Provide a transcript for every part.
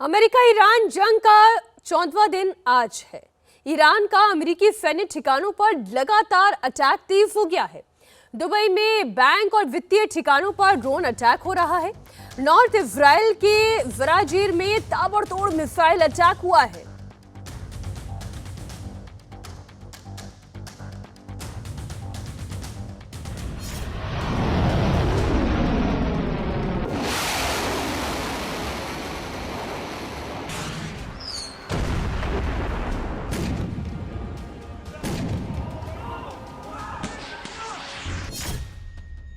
America Iran जंग का 14वां दिन आज है। ईरान का अमेरिकी सैन्य ठिकानों पर लगातार अटैक तेज हो गया है। दुबई में बैंक और वित्तीय ठिकानों पर ड्रोन अटैक हो रहा है। नॉर्थ इजराइल के जराजीर में ताबड़तोड़ मिसाइल अटैक हुआ है।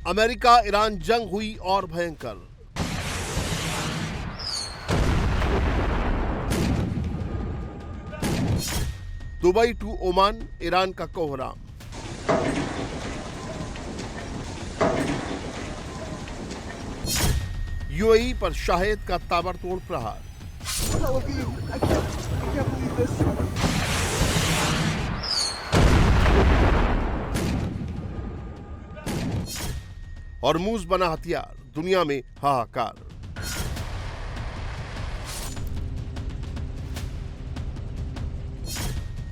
अमेरिका ईरान जंग हुई और भयंकर। दुबई टू ओमान ईरान का कोहराम। यूएई पर शाहिद का ताबड़तोड़ प्रहार। हॉर्मूज बना हथियार, दुनिया में हाहाकार।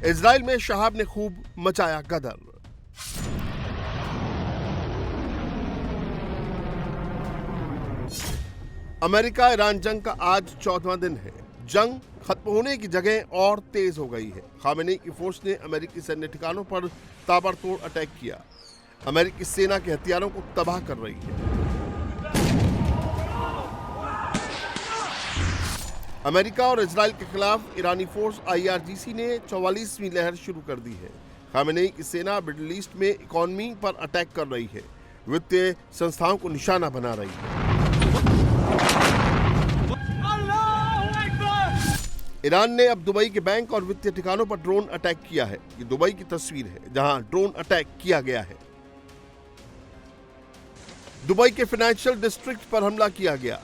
इजराइल में शहाब ने खूब मचाया गदर। अमेरिका ईरान जंग का आज 14वां दिन है। जंग खत्म होने की जगह और तेज हो गई है। खामेनेई की फोर्स ने अमेरिकी सैन्य ठिकानों पर ताबड़तोड़ अटैक किया। अमेरिकी सेना के हथियारों को तबाह कर रही है। अमेरिका और इजराइल के खिलाफ ईरानी फोर्स IRGC ने 44वीं लहर शुरू कर दी है। खामेनेई की सेना मिडिल ईस्ट में इकोनॉमी पर अटैक कर रही है, वित्तीय संस्थाओं को निशाना बना रही है। ईरान ने अब दुबई के बैंक और वित्तीय ठिकानों पर ड्रोन अटैक किया है। ये दुबई की तस्वीर है जहां ड्रोन अटैक किया गया है। दुबई के फाइनेंशियल डिस्ट्रिक्ट पर हमला किया गया।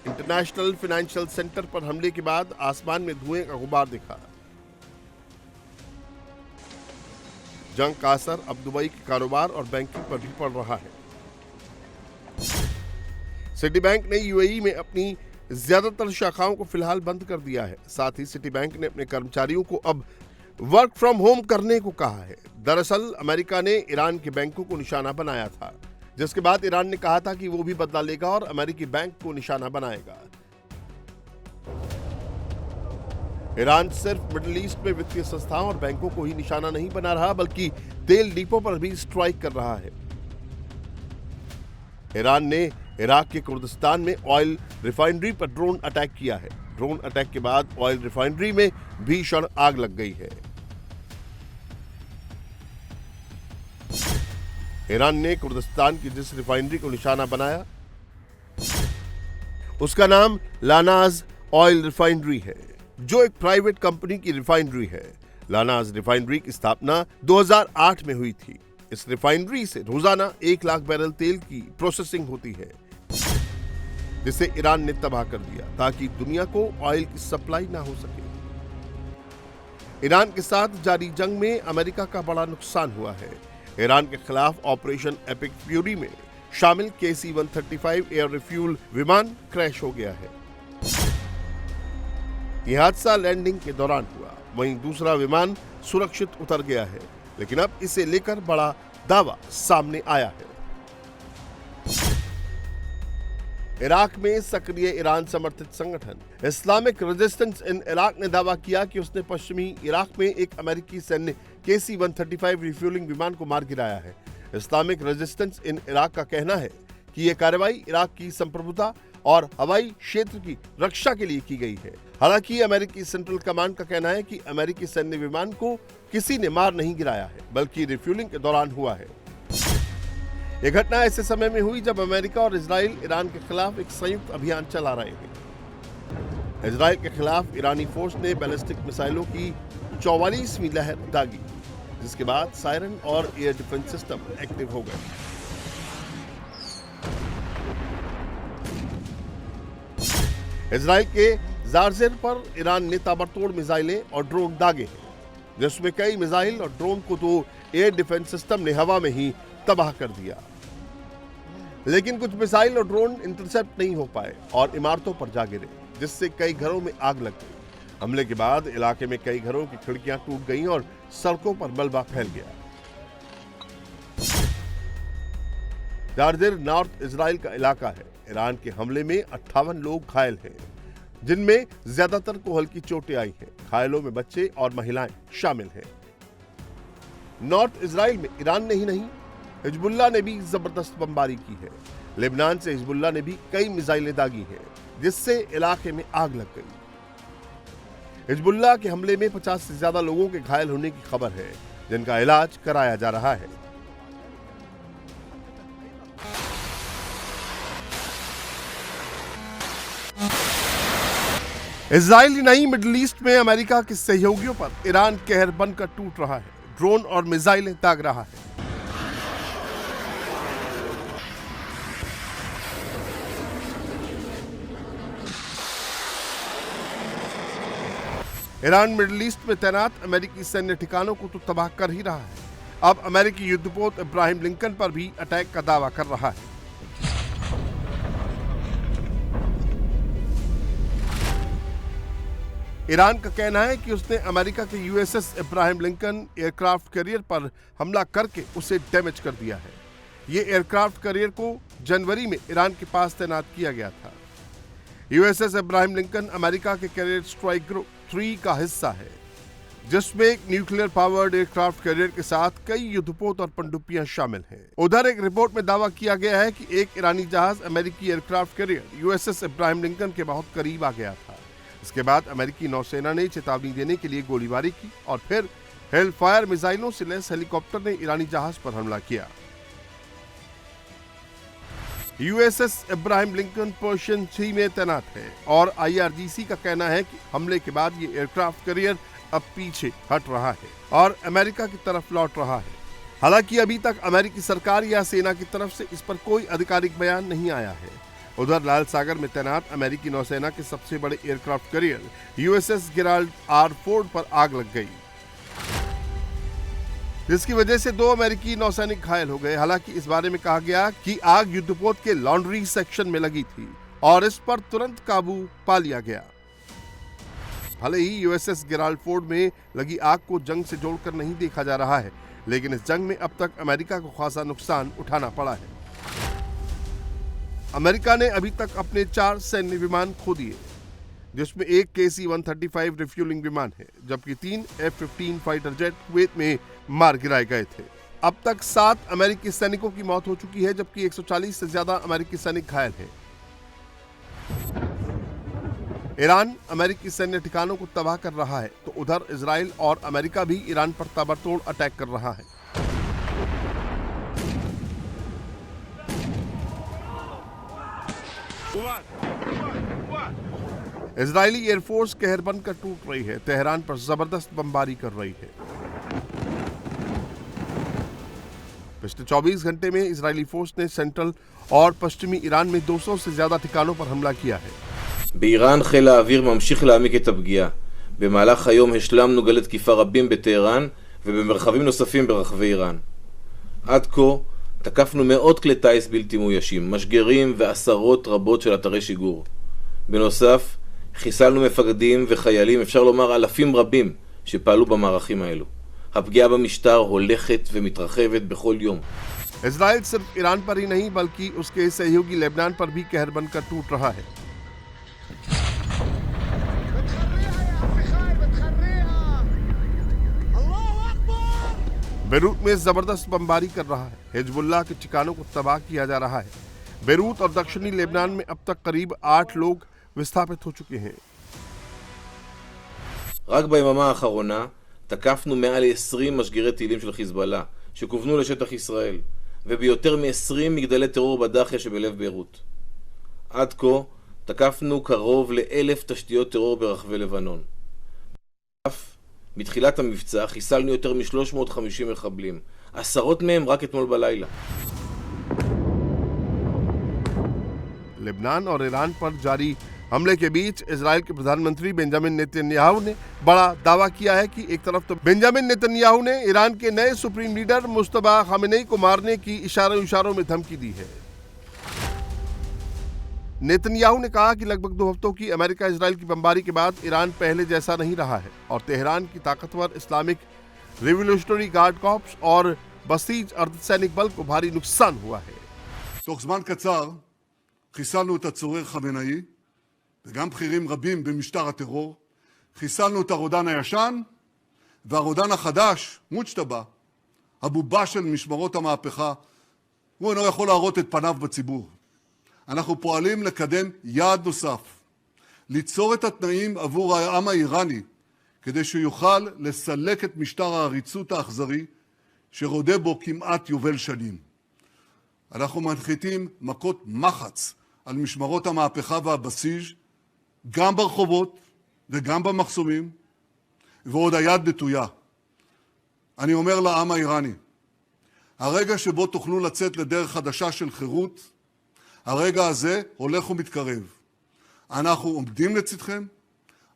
इंटरनेशनल फाइनेंशियल सेंटर पर हमले के बाद आसमान में धुएं का गुबार दिखा। जंग का असर अब दुबई के कारोबार और बैंकिंग पर भी पड़ रहा है। सिटी बैंक ने यूएई में अपनी ज्यादातर शाखाओं को फिलहाल बंद कर दिया है। साथ ही सिटी बैंक ने अपने कर्मचारियों को अब वर्क फ्रॉम होम करने को कहा है। दरअसल अमेरिका ने ईरान के बैंकों को निशाना बनाया था, जिसके बाद ईरान ने कहा था कि वो भी बदला लेगा और अमेरिकी बैंक को निशाना बनाएगा। ईरान सिर्फ मिडिल ईस्ट में वित्तीय संस्थाओं और बैंकों को ही निशाना नहीं बना रहा, बल्कि तेल डिपो पर भी स्ट्राइक कर रहा है। ईरान ने इराक के कुर्दिस्तान में ऑयल रिफाइनरी पर ड्रोन अटैक किया है। ड्रोन अटैक के बाद ऑयल रिफाइनरी में भीषण आग लग गई है। ईरान ने कुर्दिस्तान की जिस रिफाइनरी को निशाना बनाया उसका नाम लानाज ऑयल रिफाइनरी है, जो एक प्राइवेट कंपनी की रिफाइनरी है। लानाज रिफाइनरी की स्थापना 2008 में हुई थी। इस रिफाइनरी से रोजाना 1 लाख बैरल तेल की प्रोसेसिंग होती है, जिसे ईरान ने तबाह कर दिया ताकि दुनिया को ऑयल की सप्लाई ना हो सके। ईरान के साथ जारी जंग में अमेरिका का बड़ा नुकसान हुआ है। ईरान के खिलाफ ऑपरेशन एपिक फ्यूरी में शामिल KC-135 एयर रिफ्यूल विमान क्रैश हो गया है। यह हादसा लैंडिंग के दौरान हुआ। वहीं दूसरा विमान सुरक्षित उतर गया है, लेकिन अब इसे लेकर बड़ा दावा सामने आया है। इराक में सक्रिय ईरान समर्थित संगठन इस्लामिक रेजिस्टेंस इन इराक ने दावा किया कि उसने पश्चिमी इराक में एक अमेरिकी सैन्य KC-135 रिफ्यूलिंग विमान को मार गिराया है। इस्लामिक रेजिस्टेंस इन इराक का कहना है कि यह कार्रवाई इराक की संप्रभुता और हवाई क्षेत्र की रक्षा के लिए की गई है। हालांकि अमेरिकी सेंट्रल कमांड का कहना है कि अमेरिकी सैन्य विमान को किसी ने मार नहीं गिराया है, बल्कि रिफ्यूलिंग के दौरान हुआ है। यह घटना ऐसे समय में हुई जब अमेरिका और इजराइल ईरान के खिलाफ एक संयुक्त अभियान चला रहे हैं। इजराइल के खिलाफ ईरानी फोर्स ने बैलिस्टिक मिसाइलों की 44वीं लहर दागी, जिसके बाद सायरन और एयर डिफेंस सिस्टम एक्टिव हो गए। इजराइल के जारजेर पर ईरान ने ताबड़तोड़ मिसाइलें और ड्रोन दागे हैं, जिसमें कई मिसाइल और ड्रोन को तो एयर डिफेंस सिस्टम ने हवा में ही तबाह कर दिया। लेकिन कुछ मिसाइल और ड्रोन इंटरसेप्ट नहीं हो पाए और इमारतों पर जा गिरे, जिससे कई घरों में आग लग गई। हमले के बाद इलाके में कई घरों की खिड़कियां टूट गईं और सड़कों पर मलबा फैल गया। जार्जिर नॉर्थ इजराइल का इलाका है। ईरान के हमले में 58 लोग घायल हैं, जिनमें ज्यादातर को हल्की चोटें आई हैं। घायलों में बच्चे और महिलाएं शामिल हैं। नॉर्थ इजराइल में ईरान ने ही नहीं, हिजबुल्लाह ने भी जबरदस्त बमबारी की है। लेबनान से हिजबुल्लाह ने भी कई मिसाइलें दागी हैं, जिससे इलाके में आग लग गई। हिजबुल्लाह के हमले में 50 से ज्यादा लोगों के घायल होने की खबर है, जिनका इलाज कराया जा रहा है। इजराइल ही नहीं, मिडिल ईस्ट में अमेरिका के सहयोगियों पर ईरान कहर बनकर टूट रहा है। ड्रोन और मिसाइलें दाग रहा है। ईरान मिडिल ईस्ट में तैनात अमेरिकी सैन्य ठिकानों को तो तबाह कर ही रहा है, अब अमेरिकी युद्धपोत इब्राहिम लिंकन पर भी अटैक का दावा कर रहा है। ईरान का कहना है कि उसने अमेरिका के USS Ibrahim Lincoln aircraft carrier पर हमला करके उसे डैमेज कर दिया है। ये एयरक्राफ्ट कैरियर को जनवरी में ईरान के पास तैनात किया गया था। यूएसएस इब्राहिम लिंकन अमेरिका के कैरियर स्ट्राइक ग्रुप 3 का हिस्सा है, जिसमें एक न्यूक्लियर पावर्ड एयरक्राफ्ट कैरियर के साथ कई युद्धपोत और पनडुब्बियां शामिल हैं। उधर एक रिपोर्ट में दावा किया गया है कि एक ईरानी जहाज अमेरिकी aircraft carrier USS Ibrahim Lincoln के बहुत करीब आ गया था। इसके बाद अमेरिकी नौसेना ने चेतावनी देने के लिए गोलीबारी की और फिर हेलफायर मिसाइलों से लैस हेलीकॉप्टर ने ईरानी जहाज पर हमला किया। यूएसएस इब्राहिम लिंकन पर्शियन 3 में तैनात है और आईआरजीसी का कहना है कि हमले के बाद ये एयरक्राफ्ट कैरियर अब पीछे हट रहा है और अमेरिका की तरफ लौट रहा है। हालांकि अभी तक अमेरिकी सरकार या सेना की तरफ से इस पर कोई आधिकारिक बयान नहीं आया है। उधर लाल सागर में तैनात अमेरिकी नौसेना के सबसे बड़े aircraft carrier USS Gerald R Ford पर आग लग गई, जिसकी वजह से 2 अमेरिकी नौसैनिक घायल हो गए। हालांकि इस बारे में कहा गया कि आग युद्धपोत के लॉन्ड्री सेक्शन में लगी थी और इस पर तुरंत काबू पा लिया गया। भले ही यूएसएस गेराल्ड फोर्ड में लगी आग को जंग से जोड़कर नहीं देखा जा रहा है, लेकिन इस जंग में अब तक अमेरिका को खासा नुकसान उठाना पड़ा है। अमेरिका ने अभी तक अपने 4 सैन्य विमान खो दिए, जिसमें एक KC-135 रिफ्यूलिंग विमान है, जबकि 3 F-15 फाइटर जेट कुवैत में मार गिराए गए थे। अब तक 7 अमेरिकी सैनिकों की मौत हो चुकी है, जबकि 140 से ज्यादा अमेरिकी सैनिक घायल हैं। ईरान अमेरिकी सैन्य ठिकानों को तबाह कर रहा है, तो उधर इजराइल और अमेरिका भी ईरान पर ताबड़तोड़ अटैक कर रहा है। इजरायली एयरफोर्स कहर बनकर टूट रही है, तेहरान पर जबरदस्त बमबारी कर रही है। पिछले 24 घंटे में इजरायली फोर्स ने सेंट्रल और पश्चिमी ईरान में 200 से ज्यादा ठिकानों पर हमला किया है। באיראן חיל האוויר ממשיך להעמיק את הפגיעה. במהלך היום השלמנו גלי תקיפה רבים בטהרן ובמרחבים נוספים ברחבי איראן. עד כה תקפנו מאות כלי טיס בלתי מאוישים, משגרים ועשרות רבות של אתרי שיגור. בנוסף, חיסלנו מפקדים וחיילים, אפשר לומר אלפים רבים שפעלו במערכים האלו. הפגיעה במשטר הולכת ומתרחבת בכל יום. इजराइल सिर्फ ईरान पर ही नहीं बल्कि उसके सहयोगी लेबनान पर भी कहर बनकर टूट रहा है। बेरूत में जबरदस्त बमबारी कर रहा है। हिजबुल्लाह के ठिकानों को तबाह किया जा रहा है। बेरूत और दक्षिणी लेबनान में अब तक करीब 8 लोग विस्थापित हो चुके हैं। רק ביממה האחרונה תקפנו מעל 20 משגרי טילים של חיזבאללה שכוונו לשטח ישראל וביותר מ-20 מגדלי טרור בדאחיה שבלב ביירות. עד כה תקפנו קרוב ל1,000 תשתיות טרור ברחבי לבנון. מתחילת המבצע חיסלנו יותר מ-350 מחבלים, עשרות מהם רק אתמול בלילה. लेबनान और ईरान पर जारी हमले के बीच इजराइल के प्रधानमंत्री बेंजामिन नेतन्याहू ने बड़ा दावा किया है कि एक तरफ तो बेंजामिन नेतन्याहू ने ईरान के नए सुप्रीम लीडर मुस्तफा खामेनेई को मारने की इशारों में धमकी दी है। नेतन्याहू ने कहा कि लगभग 2 हफ्तों की अमेरिका इजराइल की बमबारी के बाद ईरान पहले जैसा नहीं रहा है और तेहरान की ताकतवर इस्लामिक रिवोल्यूशनरी गार्ड कॉर्प्स और बसीज अर्धसैनिक बल को भारी नुकसान हुआ है। תוך זמן קצר חיסלנו את הצורר חמינאי וגם בכירים רבים במשטר הטרור. חיסלנו את הרודן הישן והרודן החדש, מוצ'טבה, הבובה של משמרות המהפכה, הוא אינו יכול להראות את פניו בציבור. אנחנו פועלים לקדם יעד נוסף, ליצור את התנאים עבור העם האיראני, כדי שיוכל לסלק את משטר העריצות האכזרי שרודה בו כמעט יובל שנים. אנחנו מנחיתים מכות מחץ על משמרות המהפכה והבסיס, גם ברחובות וגם במחסומים, ועוד היד נטויה. אני אומר לעם האיראני, הרגע שבו תוכלו לצאת לדרך חדשה של חירות, הרגע הזה הולך ומתקרב. אנחנו עומדים לצדכם,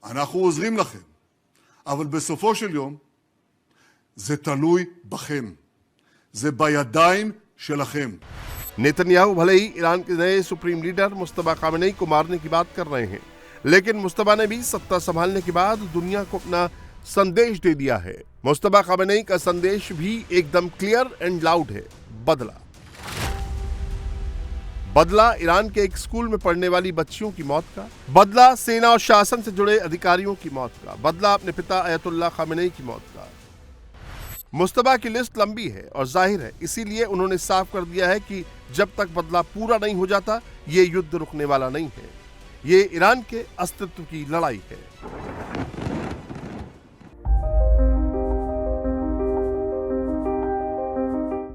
אנחנו עוזרים לכם, אבל בסופו של יום זה תלוי בכם. זה בידיים שלכם. नेतन्याहू भले ही ईरान के नए सुप्रीम लीडर मुस्तफा खामेनेई को मारने की बात कर रहे हैं, लेकिन मुस्तफा ने भी सत्ता संभालने के बाद दुनिया को अपना संदेश दे दिया है। मुस्तफा खामेनेई का संदेश भी एकदम क्लियर एंड लाउड है, बदला। बदला ईरान के एक स्कूल में पढ़ने वाली बच्चियों की मौत का, बदला सेना और शासन से जुड़े अधिकारियों की मौत का, बदला अपने पिता अयतुल्ला खामेनेई की मौत का। मुस्तफा की लिस्ट लंबी है और जाहिर है, इसीलिए उन्होंने साफ कर दिया है कि जब तक बदला पूरा नहीं हो जाता, ये युद्ध रुकने वाला नहीं है। ये ईरान के अस्तित्व की लड़ाई है।